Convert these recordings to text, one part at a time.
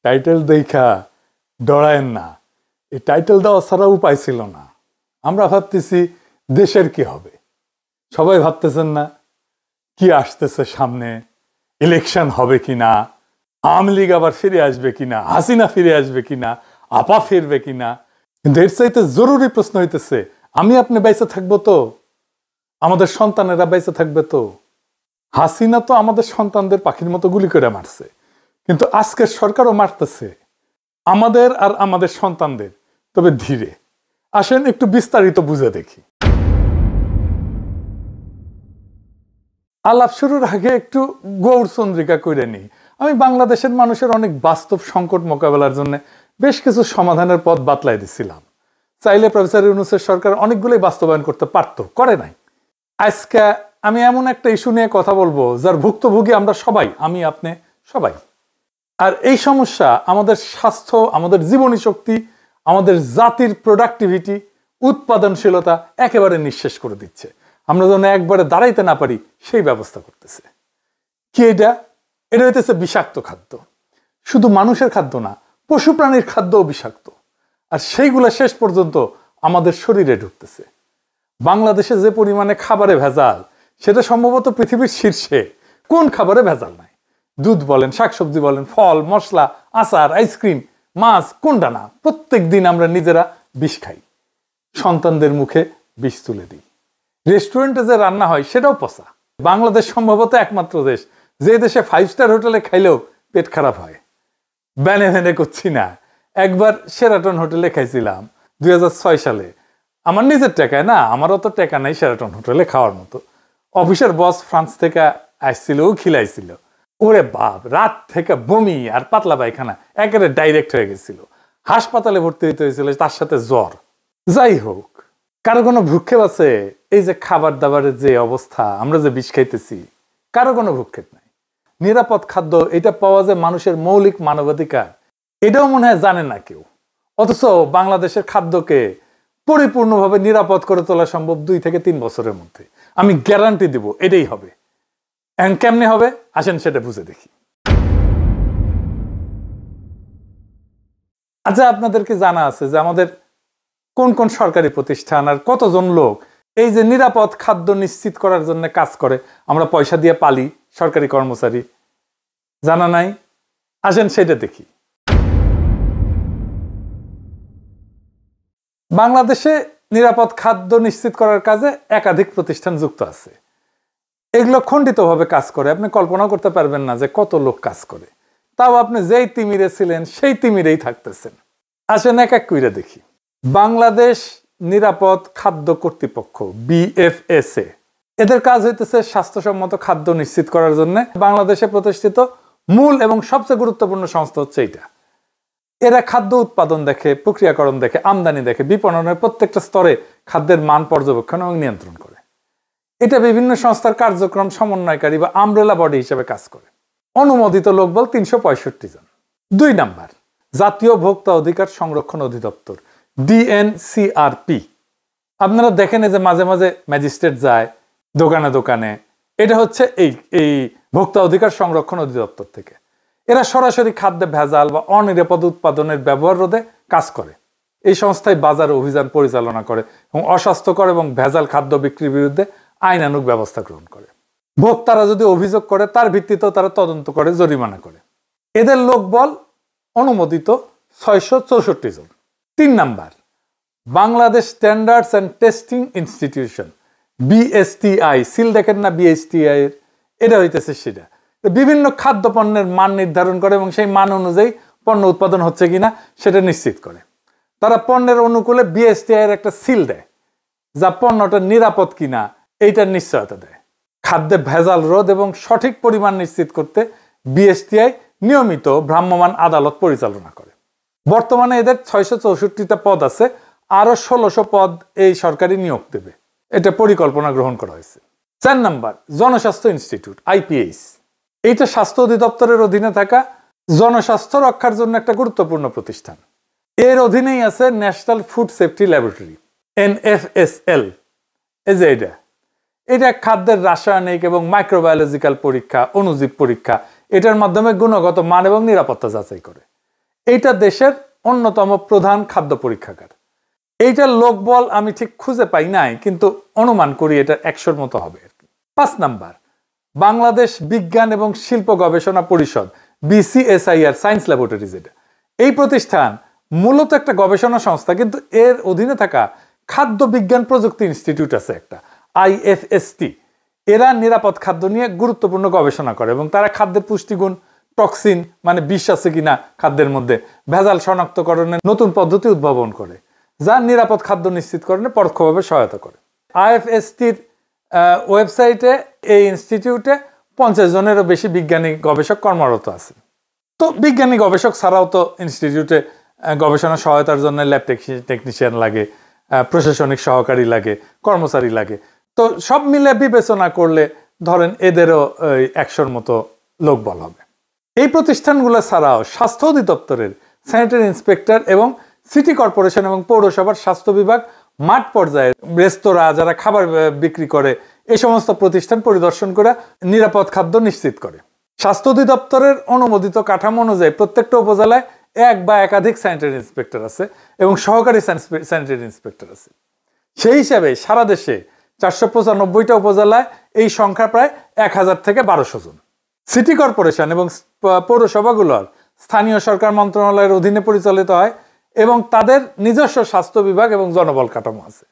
Title দেখা ডরায়েন না, এই টাইটেল দেওয়া ছাড়া উপায় ছিল না। আমরা ভাবতেছি দেশের কি হবে, সবাই ভাবতেছেন না কি আসতেছে সামনে, ইলেকশন হবে কিনা, আওয়ামী লীগ আবার ফিরে আসবে কিনা, হাসিনা ফিরে আসবে কিনা, আপা ফিরবে কিনা। কিন্তু এর চাইতে জরুরি প্রশ্ন হইতেছে, আমি আপনি বেঁচে থাকবো তো, আমাদের সন্তানেরা বেঁচে থাকবে তো? হাসিনা তো আমাদের সন্তানদের পাখির মতো গুলি করে মারছে, কিন্তু আজকের সরকারও মারতেছে আমাদের আর আমাদের সন্তানদের। তবে ধীরে আসেন একটু বিস্তারিত বুঝে দেখি। আলাপ শুরুর আগে একটু গৌরচন্দ্রিকা করে নিই। আমি বাংলাদেশের মানুষের অনেক বাস্তব সংকট মোকাবেলার জন্য বেশ কিছু সমাধানের পথ বাতলাই দিছিলাম। চাইলে প্রফেসর ইউনূসের সরকার অনেকগুলোই বাস্তবায়ন করতে পারত, করে নাই। আজকে আমি এমন একটা ইস্যু নিয়ে কথা বলবো যার ভুক্তভোগী আমরা সবাই, আমি আপনি সবাই। আর এই সমস্যা আমাদের স্বাস্থ্য, আমাদের জীবনী শক্তি, আমাদের জাতির প্রোডাক্টিভিটি, উৎপাদনশীলতা একেবারে নিঃশেষ করে দিচ্ছে। আমরা যেন একবারে দাঁড়াইতে না পারি সেই ব্যবস্থা করতেছে। কি এটা? এটা হইতেছে বিষাক্ত খাদ্য। শুধু মানুষের খাদ্য না, পশু প্রাণীর খাদ্যও বিষাক্ত। আর সেইগুলা শেষ পর্যন্ত আমাদের শরীরে ঢুকতেছে। বাংলাদেশে যে পরিমাণে খাবারে ভেজাল, সেটা সম্ভবত পৃথিবীর শীর্ষে। কোন খাবারে ভেজাল নাই? দুধ বলেন, শাকসবজি বলেন, ফল, মশলা, আচার, আইসক্রিম, মাছ, কোনটা না? প্রত্যেক দিন আমরা নিজেরা বিষ খাই, সন্তানদের মুখে বিষ তুলে দিই। রেস্টুরেন্টে যে রান্না হয় সেটাও পচা। বাংলাদেশ সম্ভবত একমাত্র দেশ যে দেশে 5 স্টার হোটেলে খাইলেও পেট খারাপ হয়। ব্যানে ভ্যানে করছি না। একবার সেরাটন হোটেলে খাইছিলাম 2006 সালে। আমার নিজের টাকায় না, আমারও তো টাকা নাই সেরাটন হোটেলে খাওয়ার মতো। অফিসের বস ফ্রান্স থেকে আসছিল, ও খিলাইছিল। ওরে বাপ, রাত থেকে বমি আর পাতলা পায়খানা একেবারে ডাইরেক্ট হয়ে গেছিল। হাসপাতালে ভর্তি হইতে হয়েছিল, তার সাথে জ্বর। যাই হোক, কারো কোনো ভ্রুক্ষেপ আছে? এই যে খাবার দাবারের যে অবস্থা, আমরা যে বিষ খাইতেছি, কারো কোনো ভ্রুক্ষেপ নাই। নিরাপদ খাদ্য, এটা পাওয়া যায় মানুষের মৌলিক মানবাধিকার, এটাও মনে হয় জানে না কেউ। অথচ বাংলাদেশের খাদ্যকে পরিপূর্ণভাবে নিরাপদ করে তোলা সম্ভব 2 থেকে 3 বছরের মধ্যে। আমি গ্যারান্টি দিব এটাই হবে। এখন কেমনে হবে আসেন সেটা বুঝে দেখি। আচ্ছা, আপনাদেরকে জানা আছে যে আমাদের কোন কোন সরকারি প্রতিষ্ঠান আর কতজন লোক এই যে নিরাপদ খাদ্য নিশ্চিত করার জন্য কাজ করে? আমরা পয়সা দিয়ে পালি সরকারি কর্মচারী, জানা নাই? আসেন সেটা দেখি। বাংলাদেশে নিরাপদ খাদ্য নিশ্চিত করার কাজে একাধিক প্রতিষ্ঠান যুক্ত আছে। এগুলো খণ্ডিতভাবে কাজ করে, আপনি কল্পনাও করতে পারবেন না যে কত লোক কাজ করে। তাও আপনি যেই তিমিরে ছিলেন সেই তিমিরেই থাকতেছেন। আসেন এক এক কইরা দেখি। বাংলাদেশ নিরাপদ খাদ্য কর্তৃপক্ষ, BFSA, এদের কাজ হইতেছে স্বাস্থ্যসম্মত খাদ্য নিশ্চিত করার জন্য বাংলাদেশে প্রতিষ্ঠিত মূল এবং সবচেয়ে গুরুত্বপূর্ণ সংস্থা হচ্ছে এইটা। এরা খাদ্য উৎপাদন দেখে, প্রক্রিয়াকরণ দেখে, আমদানি দেখে, বিপণনের প্রত্যেকটা স্তরে খাদ্যের মান পর্যবেক্ষণ এবং নিয়ন্ত্রণ করে। এটা বিভিন্ন সংস্থার কার্যক্রম সমন্বয়কারী বা আমব্রেলা বডি হিসেবে কাজ করে। অনুমোদিত লোকবল 365 জন। 2 নাম্বার, জাতীয় ভোক্তা অধিকার সংরক্ষণ অধিদপ্তর, DNCRP। আপনারা দেখেন যে মাঝে মাঝে ম্যাজিস্ট্রেট যায় দোকানে দোকানে, এটা হচ্ছে এই ভোক্তা অধিকার সংরক্ষণ অধিদপ্তর থেকে। এরা সরাসরি খাদ্যে ভেজাল বা অনিরাপদ উৎপাদনের ব্যবহার রোধে কাজ করে। এই সংস্থায় বাজার অভিযান পরিচালনা করে এবং অস্বাস্থ্যকর এবং ভেজাল খাদ্য বিক্রির বিরুদ্ধে আইনানুগ ব্যবস্থা গ্রহণ করে। ভোক্তারা যদি অভিযোগ করে তার ভিত্তিতেও তারা তদন্ত করে, জরিমানা করে। এদের লোকবল অনুমোদিত 664 জন। 3 number, Bangladesh standards and testing institution, BSTI। Seal দেখেন না BSTI এর? এটা হইতেছে সেটা বিভিন্ন খাদ্য পণ্যের মান নির্ধারণ করে এবং সেই মান অনুযায়ী পণ্য উৎপাদন হচ্ছে কিনা সেটা নিশ্চিত করে। তারা পণ্যের অনুকূলে BSTI এর একটা সিল দেয়, যা পণ্যটা নিরাপদ কিনা এইটার নিশ্চয়তা দেয়। খাদ্যে ভেজাল রোধ এবং সঠিক পরিমাণ নিশ্চিত করতে BSTI নিয়মিত ভ্রাম্যমাণ আদালত পরিচালনা করে। বর্তমানে এদের 664টা পদ আছে, আরো 1600 পদ এই সরকারি নিয়োগ দেবে, এটা পরিকল্পনা গ্রহণ করা হয়েছে। 4 নাম্বার, জনস্বাস্থ্য ইনস্টিটিউট, IPH। এইটা স্বাস্থ্য অধিদপ্তরের অধীনে থাকা জনস্বাস্থ্য রক্ষার জন্য একটা গুরুত্বপূর্ণ প্রতিষ্ঠান। এর অধীনেই আছে national food safety laboratory, NFSL। এই যে এটা খাদ্যের রাসায়নিক এবং মাইক্রোবায়োলজিক্যাল পরীক্ষা, অণুজীব পরীক্ষা, এটার মাধ্যমে গুণগত মান এবং নিরাপত্তা যাচাই করে। এইটা দেশের অন্যতম প্রধান খাদ্য পরীক্ষাগার। এইটার লোকবল আমি ঠিক খুঁজে পাই নাই, কিন্তু অনুমান করি এটা 100-র মতো হবে আর কি। 5 নাম্বার, বাংলাদেশ বিজ্ঞান এবং শিল্প গবেষণা পরিষদ, BCSIR, সায়েন্স ল্যাবরেটরিজ। এই প্রতিষ্ঠান মূলত একটা গবেষণা সংস্থা, কিন্তু এর অধীনে থাকা খাদ্য বিজ্ঞান প্রযুক্তি ইনস্টিটিউট আছে একটা, IFST। এরা নিরাপদ খাদ্য নিয়ে গুরুত্বপূর্ণ গবেষণা করে এবং তারা খাদ্যের পুষ্টিগুণ, টক্সিন মানে বিষ আছে কিনা খাদ্যের মধ্যে, ভেজাল শনাক্তকরণের নতুন পদ্ধতি উদ্ভাবন করে, যা নিরাপদ খাদ্য নিশ্চিতকরণে পরোক্ষভাবে সহায়তা করে। IFSTর ওয়েবসাইটে এই ইনস্টিটিউটে 50 জনেরও বেশি বিজ্ঞানী গবেষক কর্মরত আছে। তো বিজ্ঞানী গবেষক ছাড়াও তো ইনস্টিটিউটে গবেষণা সহায়তার জন্য ল্যাব টেকনিশিয়ান লাগে, প্রশাসনিক সহকারী লাগে, কর্মচারী লাগে। তো সব মিলে বিবেচনা করলে ধরেন এদেরও 100-র মতো লোকবল হবে। এই প্রতিষ্ঠানগুলো ছাড়াও স্বাস্থ্য অধিদপ্তরের স্যানিটারি ইন্সপেক্টর এবং সিটি কর্পোরেশন এবং পৌরসভার স্বাস্থ্য বিভাগ মাঠ পর্যায়ে রেস্তোরাঁ যারা খাবার বিক্রি করে এই সমস্ত প্রতিষ্ঠান পরিদর্শন করে নিরাপদ খাদ্য নিশ্চিত করে। স্বাস্থ্য অধিদপ্তরের অনুমোদিত কাঠামো অনুযায়ী প্রত্যেকটা উপজেলায় 1 বা একাধিক স্যানিটারি ইন্সপেক্টর আছে এবং সহকারী স্যানিটারি ইন্সপেক্টর আছে। সেই হিসাবে সারা দেশে 495টা উপজেলায় এই সংখ্যা প্রায় 1000 থেকে 1200 জন। সিটি কর্পোরেশন এবং পৌরসভাগুলোর স্থানীয় সরকার মন্ত্রণালয়ের অধীনে পরিচালিত হয় এবং তাদের নিজস্ব স্বাস্থ্য বিভাগ এবং জনবল কাঠামো আছে।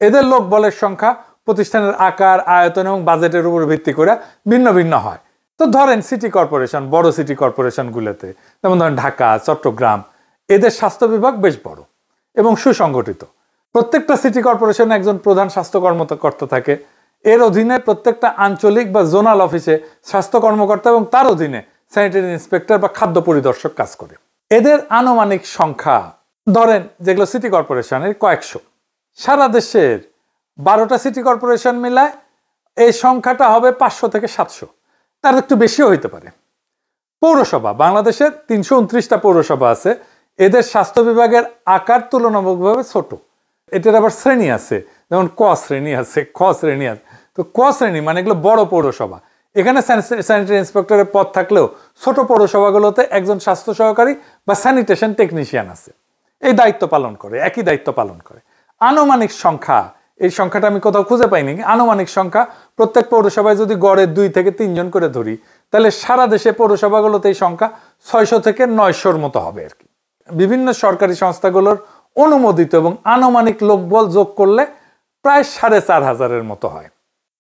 এদের লোকবলের সংখ্যা প্রতিষ্ঠানের আকার, আয়তন এবং বাজেটের উপর ভিত্তি করে ভিন্ন ভিন্ন হয়। তো ধরেন সিটি কর্পোরেশন, বড় সিটি কর্পোরেশনগুলোতে যেমন ধরেন ঢাকা, চট্টগ্রাম, এদের স্বাস্থ্য বিভাগ বেশ বড় এবং সুসংগঠিত। প্রত্যেকটা সিটি কর্পোরেশনে একজন প্রধান স্বাস্থ্য কর্মকর্তা থাকে। এর অধীনে প্রত্যেকটা আঞ্চলিক বা জোনাল অফিসে স্বাস্থ্য কর্মকর্তা এবং তার অধীনে স্যানিটারি ইন্সপেক্টর বা খাদ্য পরিদর্শক কাজ করে। এদের আনুমানিক সংখ্যা ধরেন যেগুলো সিটি কর্পোরেশনের কয়েকশো। সারা দেশের 12টা সিটি কর্পোরেশন মিলায় এই সংখ্যাটা হবে 500 থেকে 700, তার একটু বেশিও হইতে পারে। পৌরসভা, বাংলাদেশের 329টা পৌরসভা আছে। এদের স্বাস্থ্য বিভাগের আকার তুলনামূলকভাবে ছোট। এটার আবার শ্রেণী আছে, যেমন ক শ্রেণী আছে, খ শ্রেণী আছে। তো ক শ্রেণী মানে এগুলো বড় পৌরসভা। এখানে স্যানিটারি ইন্সপেক্টরের পদ থাকলেও ছোট পৌরসভাগুলোতে একজন স্বাস্থ্য সহকারী বা স্যানিটেশন টেকনিশিয়ান আছে, এই দায়িত্ব পালন করে, একই দায়িত্ব পালন করে। আনুমানিক সংখ্যা, এই সংখ্যাটা আমি কোথাও খুঁজে পাইনি, আনুমানিক সংখ্যা প্রত্যেক পৌরসভায় যদি গড়ে 2 থেকে 3 জন করে ধরি, তাহলে সারা দেশে পৌরসভাগুলোতে এই সংখ্যা 600 থেকে 900-র মতো হবে আর কি। বিভিন্ন সরকারি সংস্থাগুলোর অনুমোদিত এবং আনুমানিক লোকবল যোগ করলে প্রায় 4500-এর মতো হয়।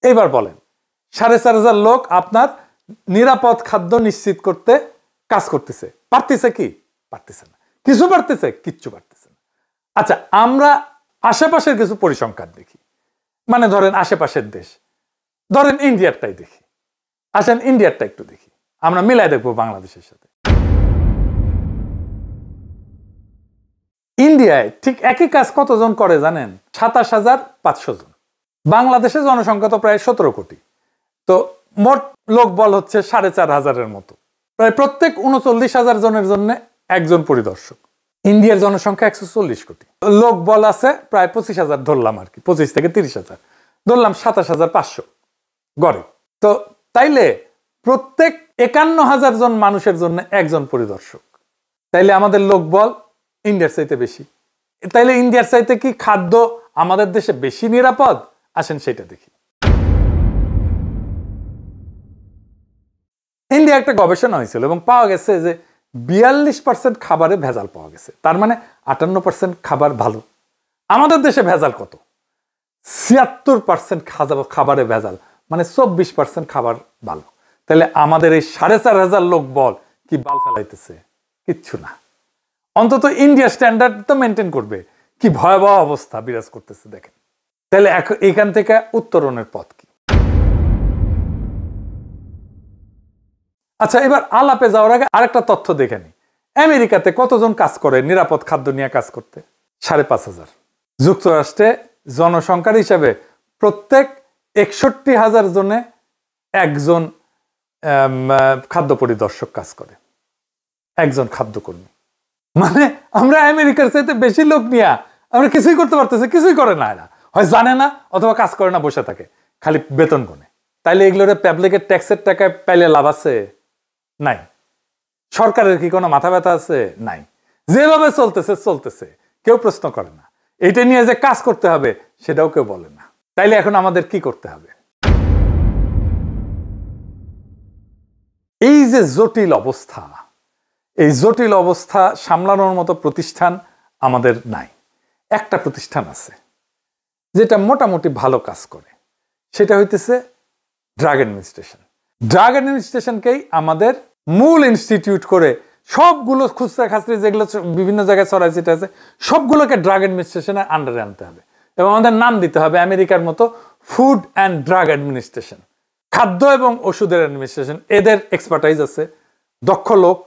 এইবার বলেন 4500 লোক আপনার নিরাপদ খাদ্য নিশ্চিত করতে কাজ করতেছে, পারতেছে কি? পারতেছে না। কিছু পারতেছে? কিচ্ছু পারতেছে না। আচ্ছা, আমরা আশেপাশের কিছু পরিসংখ্যান দেখি, মানে ধরেন আশেপাশের দেশ, ধরেন ইন্ডিয়ারটাই দেখি। আসেন ইন্ডিয়ারটা একটু দেখি, আমরা মিলাই দেখবো বাংলাদেশের সাথে। ইন্ডিয়ায় ঠিক একই কাজ কতজন করে জানেন? 27500 জন। বাংলাদেশের জনসংখ্যা তো প্রায় 17 কোটি। তো মোট লোকবল হচ্ছে 4500-এর মতো। প্রায় প্রত্যেক 39,000 জনের জন্য একজন পরিদর্শক। ইন্ডিয়ার জনসংখ্যা 140 কোটি, লোকবল আছে প্রায় 25,000 ধরলাম আর কি, 25 থেকে 30,000 ধরলাম, 27,500 গড়ে। তো তাইলে প্রত্যেক 51,000 জন মানুষের জন্য একজন পরিদর্শক। তাইলে আমাদের লোকবল ইন্ডিয়ার চাইতে বেশি। তাইলে ইন্ডিয়ার চাইতে কি খাদ্য আমাদের দেশে বেশি নিরাপদ? আসেন সেটা দেখি। ইন্ডিয়া একটা গবেষণা হয়েছিল এবং পাওয়া গেছে যে 42% খাবারে ভেজাল পাওয়া গেছে। তার মানে 58% খাবার ভালো। আমাদের দেশে ভেজাল কত? 76% খাবারে ভেজাল, মানে 24% খাবার ভালো। তাহলে আমাদের এই 4500 লোক বল কি বাল ফেলাইতেছে? কিচ্ছু না। অন্তত ইন্ডিয়া স্ট্যান্ডার্ড তো মেনটেন করবে। কি ভয়াবহ অবস্থা বিরাজ করতেছে দেখেন। তাহলে এখান থেকে উত্তরণের পথ কি? আচ্ছা, এবার আলাপে যাওয়ার আগে আরেকটা তথ্য দেখে নি। আমেরিকাতে কতজন কাজ করে নিরাপদ খাদ্য নিয়ে কাজ করতে? 5,500। যুক্তরাষ্ট্রে জনসংখ্যার হিসাবে প্রত্যেক 61,000 জনে একজন খাদ্য পরিদর্শক কাজ করে, একজন খাদ্যকর্মী। মানে আমরা আমেরিকার চাইতে বেশি লোক নিয়ে আমরা কিছুই করতে পারতেছি, কিছুই করে না। এরা হয় জানে না অথবা কাজ করে না, বসে থাকে, খালি বেতন গুনে। তাইলে এগুলোর পাবলিকের ট্যাক্সের টাকায় পাইলে লাভ আছে? নাই। সরকারের কি কোনো মাথা ব্যথা আছে? নাই। যেভাবে চলতেছে, কেউ প্রশ্ন করে না। এটা নিয়ে যে কাজ করতে হবে সেটাও কেউ বলে না। তাইলে এখন আমাদের কি করতে হবে? এই যে জটিল অবস্থা, এই জটিল অবস্থা সামলানোর মতো প্রতিষ্ঠান আমাদের নাই। একটা প্রতিষ্ঠান আছে যেটা মোটামুটি ভালো কাজ করে, সেটা হইতেছে ড্রাগ অ্যাডমিনিস্ট্রেশন। ড্রাগ অ্যাডমিনিস্ট্রেশনকেই আমাদের মূল ইনস্টিটিউট করে সবগুলো খুচরা খাচরি যেগুলো বিভিন্ন জায়গায় ছড়াই ছিটা আছে সবগুলোকে ড্রাগ অ্যাডমিনিস্ট্রেশনের আন্ডারে আনতে হবে এবং আমাদের নাম দিতে হবে আমেরিকার মতো ফুড অ্যান্ড ড্রাগ অ্যাডমিনিস্ট্রেশন। খাদ্য এবং ওষুধের অ্যাডমিনিস্ট্রেশন, এদের এক্সপার্টাইজ আছে, দক্ষ লোক,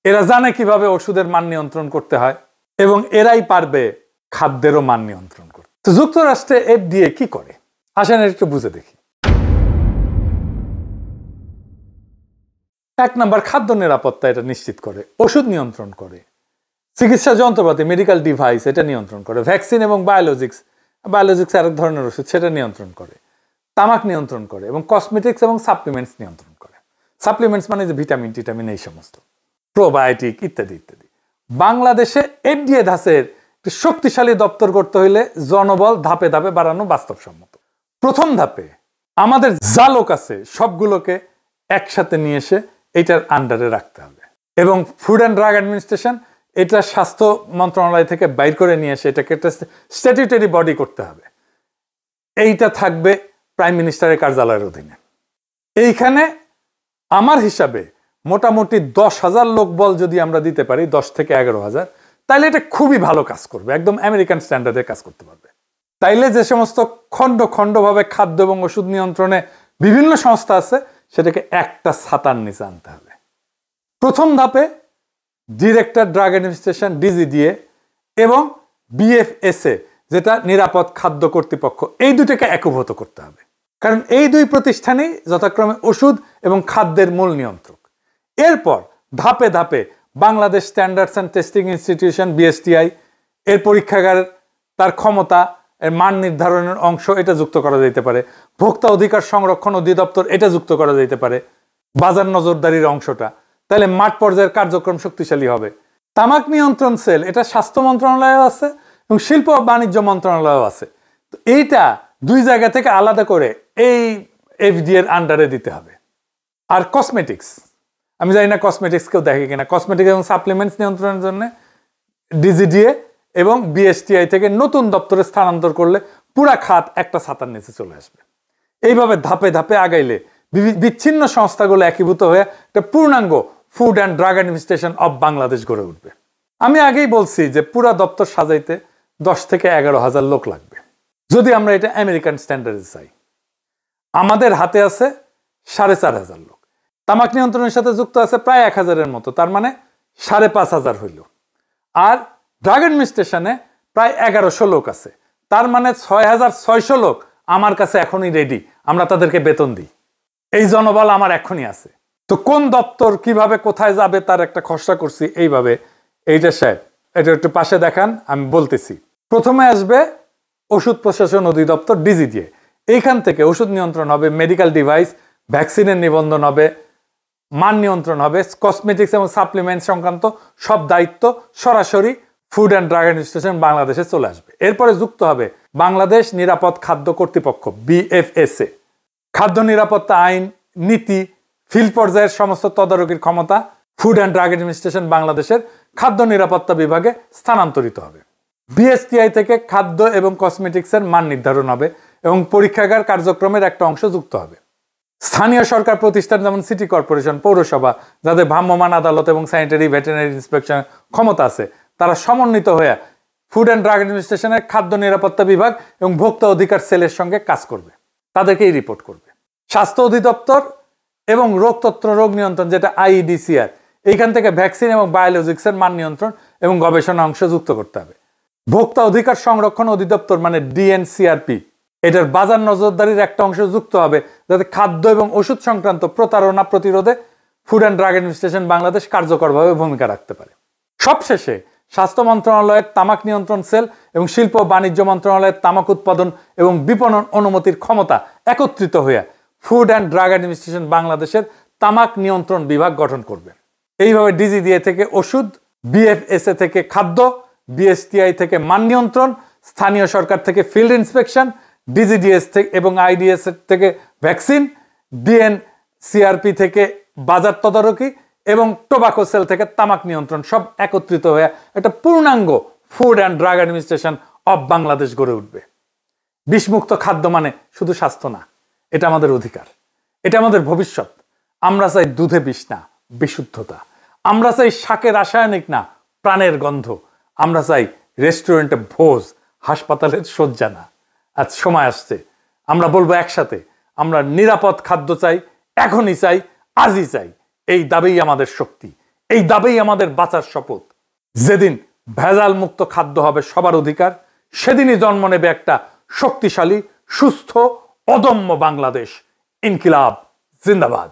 এরা জানে কিভাবে ওষুধের মান নিয়ন্ত্রণ করতে হয় এবং এরাই পারবে খাদ্যেরও মান নিয়ন্ত্রণ করতে। তো যুক্তরাষ্ট্রে FDA কি করে আসেন একটু বুঝে দেখি। 1 নাম্বার, খাদ্য নিরাপত্তা এটা নিশ্চিত করে, ওষুধ নিয়ন্ত্রণ করে, চিকিৎসা যন্ত্রপাতি মেডিকেল ডিভাইস এটা নিয়ন্ত্রণ করে, ভ্যাকসিন এবং বায়োলজিক্স আরেক ধরনের ওষুধ সেটা নিয়ন্ত্রণ করে, তামাক নিয়ন্ত্রণ করে এবং কসমেটিক্স এবং সাপ্লিমেন্টস নিয়ন্ত্রণ করে। সাপ্লিমেন্টস মানে যে ভিটামিন টিটামিন এই সমস্ত, প্রোবায়োটিক ইত্যাদি ইত্যাদি। বাংলাদেশে FDA ধাঁচের একটি শক্তিশালী দপ্তর করতে হইলে জনবল ধাপে ধাপে বাড়ানো বাস্তবসম্মত। প্রথম ধাপে আমাদের যা লোক আছে সবগুলোকে একসাথে নিয়ে এসে এটার আন্ডারে রাখতে হবে এবং ফুড অ্যান্ড ড্রাগ অ্যাডমিনিস্ট্রেশন এটা স্বাস্থ্য মন্ত্রণালয় থেকে বাইর করে নিয়ে এসে এটাকে একটা স্ট্যাটিউটরি বডি করতে হবে। এইটা থাকবে প্রাইম মিনিস্টারের কার্যালয়ের অধীনে। এইখানে আমার হিসাবে মোটামুটি 10,000 লোক বল যদি আমরা দিতে পারি, 10 থেকে 11,000, তাইলে এটা খুবই ভালো কাজ করবে, একদম আমেরিকান স্ট্যান্ডার্ডে কাজ করতে পারবে। তাইলে যে সমস্ত খণ্ড খাদ্য এবং ওষুধ নিয়ন্ত্রণে বিভিন্ন সংস্থা আছে সেটাকে একটা ছাতার নিচে আনতে হবে। প্রথম ধাপে ডিরেক্টর ড্রাগ অ্যাডমিনিস্ট্রেশন DGDA এবং BFSA যেটা নিরাপদ খাদ্য কর্তৃপক্ষ, এই দুটোকে একীভূত করতে হবে, কারণ এই দুই প্রতিষ্ঠানই যথাক্রমে ওষুধ এবং খাদ্যের মূল নিয়ন্ত্রক। এরপর ধাপে ধাপে Bangladesh standards and testing institution BSTI এর পরীক্ষাগার, তার ক্ষমতা, এর মান নির্ধারণের অংশ এটা যুক্ত করা যেতে পারে, ভোক্তা অধিকার সংরক্ষণ অধিদপ্তর এটা যুক্ত করা যেতে পারে, বাজার নজরদারির অংশটা, তাহলে মাঠ পর্যায়ের কার্যক্রম শক্তিশালী হবে। তামাক নিয়ন্ত্রণ সেল এটা স্বাস্থ্য মন্ত্রণালয় আছে এবং শিল্প ও বাণিজ্য মন্ত্রণালয় আছে। তো এইটা দুই জায়গা থেকে আলাদা করে এই FDA এর আন্ডারে দিতে হবে। আর কসমেটিক্স, আমি জানি না কসমেটিক্স কেউ দেখে কিনা, কসমেটিক্স এবং সাপ্লিমেন্টস নিয়ন্ত্রণের জন্য DGDA এবং BSTI থেকে নতুন দপ্তরে স্থানান্তর করলে পুরা খাত একটা ছাতার নিচে চলে আসবে। এইভাবে ধাপে ধাপে আগাইলে বিচ্ছিন্ন সংস্থাগুলো একীভূত হয়ে একটা পূর্ণাঙ্গ food and drug administration of Bangladesh গড়ে উঠবে। আমি আগেই বলছি যে পুরা দপ্তর সাজাইতে 10 থেকে 11,000 লোক লাগবে। যদি আমরা এটা আমেরিকান স্ট্যান্ডার্ডে চাই, আমাদের হাতে আছে 4,500 লোক, তামাক নিয়ন্ত্রণের সাথে যুক্ত আছে প্রায় 1,000-এর মতো, তার মানে 5,500 হইল। আর ড্রাগ অ্যাডমিনিস্ট্রেশনে প্রায় 1,100 লোক আছে, তার মানে 6,600 লোক আমার কাছে এখনই রেডি, আমরা তাদেরকে বেতন দিই। এই জনবল আমার এখনই আছে। তো কোন দপ্তর কিভাবে কোথায় যাবে তার একটা খসড়া করছি এইভাবে। এইটা সাহেব এটা একটু পাশে দেখান, আমি বলতেছি। প্রথমে আসবে ওষুধ প্রশাসন অধিদপ্তর DGDA, এইখান থেকে ওষুধ নিয়ন্ত্রণ হবে, মেডিকেল ডিভাইস ভ্যাকসিনের নিবন্ধন হবে, মান নিয়ন্ত্রণ হবে, কসমেটিক্স এবং সাপ্লিমেন্ট সংক্রান্ত সব দায়িত্ব সরাসরি ফুড অ্যান্ড ড্রাগ অ্যাডমিনিস্ট্রেশন বাংলাদেশে চলে আসবে। এরপরে যুক্ত হবে বাংলাদেশ নিরাপদ খাদ্য কর্তৃপক্ষ BFSA, খাদ্য নিরাপত্তা আইন, নীতি, ফিল্ড পর্যায়ের সমস্ত তদারকির ক্ষমতা ফুড অ্যান্ড ড্রাগ অ্যাডমিনিস্ট্রেশন বাংলাদেশের খাদ্য নিরাপত্তা বিভাগে স্থানান্তরিত হবে। BSTI থেকে খাদ্য এবং কসমেটিক্সের মান নির্ধারণ হবে এবং পরীক্ষাগার কার্যক্রমের একটা অংশ যুক্ত হবে। স্থানীয় সরকার প্রতিষ্ঠান যেমন সিটি কর্পোরেশন, পৌরসভা, যাদের ভ্রাম্যমাণ আদালত এবং স্যানিটারি ভেটেরিনারি ইন্সপেকশনের ক্ষমতা আছে, তারা সমন্বিত হয়ে ফুড অ্যান্ড ড্রাগ অ্যাডমিনিস্ট্রেশনের খাদ্য নিরাপত্তা বিভাগ এবং ভোক্তা অধিকার সেলের সঙ্গে কাজ করবে, তাদেরকেই রিপোর্ট করবে। স্বাস্থ্য অধিদপ্তর এবং রোগতত্ত্ব রোগ নিয়ন্ত্রণ যেটা IEDCR, এইখান থেকে ভ্যাকসিন এবং বায়োলজিক্সের মান নিয়ন্ত্রণ এবং গবেষণা অংশ যুক্ত করতে হবে। ভোক্তা অধিকার সংরক্ষণ অধিদপ্তর মানে DNCRP, এটার বাজার নজরদারির একটা অংশ যুক্ত হবে যাতে খাদ্য এবং ওষুধ সংক্রান্ত প্রতারণা প্রতিরোধে food and drug administration Bangladesh কার্যকরভাবে ভূমিকা রাখতে পারে। সবশেষে স্বাস্থ্য মন্ত্রণালয়ের তামাক নিয়ন্ত্রণ সেল এবং শিল্প ও বাণিজ্য মন্ত্রণালয়ের তামাক উৎপাদন এবং বিপণন অনুমতির ক্ষমতা একত্রিত হয়ে ফুড অ্যান্ড ড্রাগ অ্যাডমিনিস্ট্রেশন বাংলাদেশের তামাক নিয়ন্ত্রণ বিভাগ গঠন করবে। এইভাবে ডিজিডিএ থেকে ওষুধ, বিএফএসএ থেকে খাদ্য, বিএসটিআই থেকে মান নিয়ন্ত্রণ, স্থানীয় সরকার থেকে ফিল্ড ইন্সপেকশন, ডিজিডিএস থেকে এবং আইডিএস থেকে ভ্যাকসিন, ডিএনসিআরপি থেকে বাজার তদারকি এবং টোবাকো সেল থেকে তামাক নিয়ন্ত্রণ সব একত্রিত হয়ে একটা পূর্ণাঙ্গ food and drug administration of Bangladesh গড়ে উঠবে। বিষমুক্ত খাদ্য মানে শুধু স্বাস্থ্য না, এটা আমাদের অধিকার, এটা আমাদের ভবিষ্যৎ। আমরা চাই দুধে বিষ না, বিশুদ্ধতা। আমরা চাই শাকে রাসায়নিক না, প্রাণের গন্ধ। আমরা চাই রেস্টুরেন্টে ভোজ, হাসপাতালের শয্যা না। আজ সময় আসছে আমরা বলবো একসাথে, আমরা নিরাপদ খাদ্য চাই, এখনই চাই, আজই চাই। এই দাবিই আমাদের শক্তি, এই দাবিই আমাদের বাঁচার শপথ। যেদিন ভেজাল মুক্ত খাদ্য হবে সবার অধিকার, সেদিনই জন্ম নেবে একটা শক্তিশালী, সুস্থ, অদম্য বাংলাদেশ। ইনকিলাব জিন্দাবাদ।